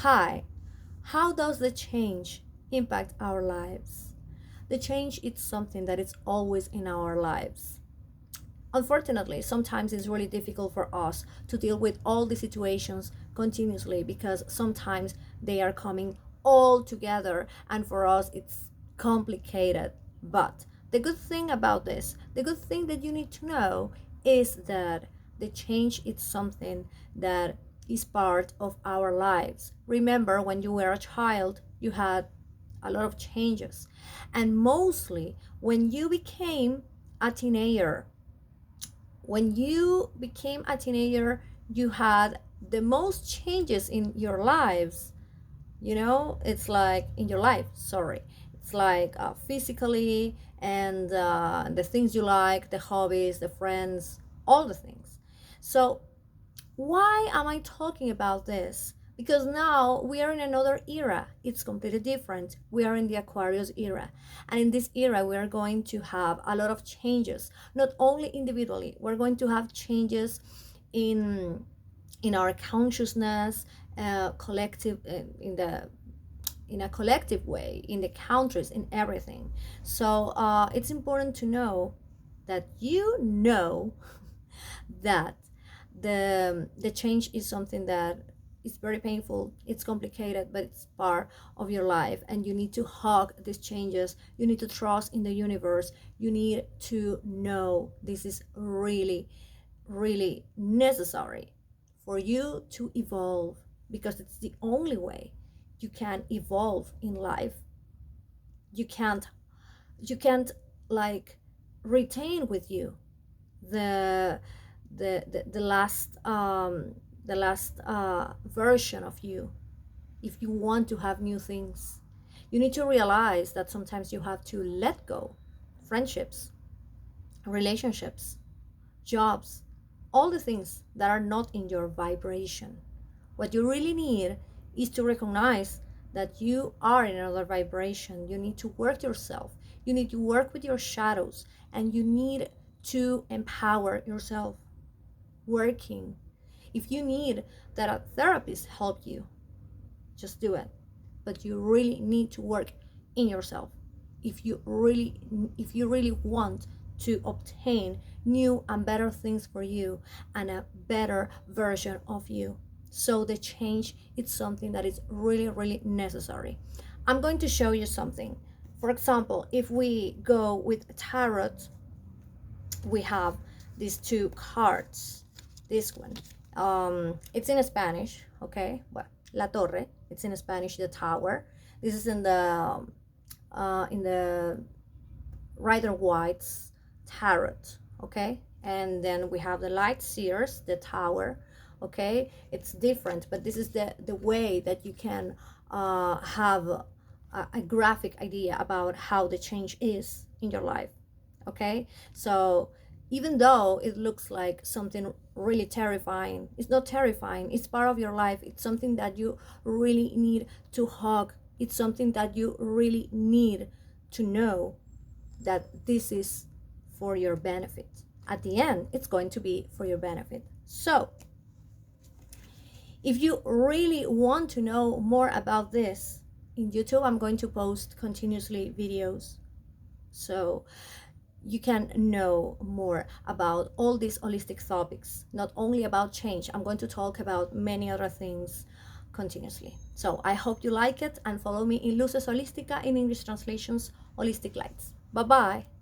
Hi, how does the change impact our lives? The change is something that is always in our lives. Unfortunately, sometimes it's really difficult for us to deal with all the situations continuously because sometimes they are coming all together and for us it's complicated. But the good thing about this, the good thing that you need to know is that the change is something that is part of our lives. Remember, when you were a child, you had a lot of changes. And mostly when you became a teenager, you had the most changes in your lives. It's like in your life, sorry. It's like physically and the things you like, the hobbies, the friends, all the things. So why am I talking about this? Because now we are in another era. It's completely different. We are in the Aquarius era. And in this era, we are going to have a lot of changes, not only individually, we're going to have changes in in our consciousness, collective in a collective way, in the countries, in everything. So it's important to know that that the change is something that is very painful, it's complicated, but it's part of your life, and you need to hug these changes. You need to trust in the universe. You need to know this is really, really necessary for you to evolve, because it's the only way you can evolve in life. You can't you can't like retain with you the the last version of you. If you want to have new things, you need to realize that sometimes you have to let go friendships, relationships, jobs, all the things that are not in your vibration. What you really need is to recognize that you are in another vibration. You need to work yourself. You need to work with your shadows, and you need to empower yourself working. If you need that a therapist help you, just do it. But you really need to work in yourself if you really want to obtain new and better things for you and a better version of you. So the change is something that is really, really necessary. I'm going to show you something. For example, if we go with tarot, we have these two cards. This one, it's in Spanish, okay? Well, La Torre, it's in Spanish, the tower. This is in the Rider Waite's tarot, okay? And then we have the Light Seers, the tower, okay? It's different, but this is the way that you can have a graphic idea about how the change is in your life, okay? So even though it looks like something really terrifying, it's not terrifying. It's part of your life. It's something that you really need to hug. It's something that you really need to know that this is for your benefit. At the end, it's going to be for your benefit. So if you really want to know more about this, in YouTube I'm going to post continuously videos, so you can know more about all these holistic topics, not only about change. I'm going to talk about many other things continuously. So I hope you like it, and follow me in Luces Holística, in English translations, Holistic Lights. Bye bye.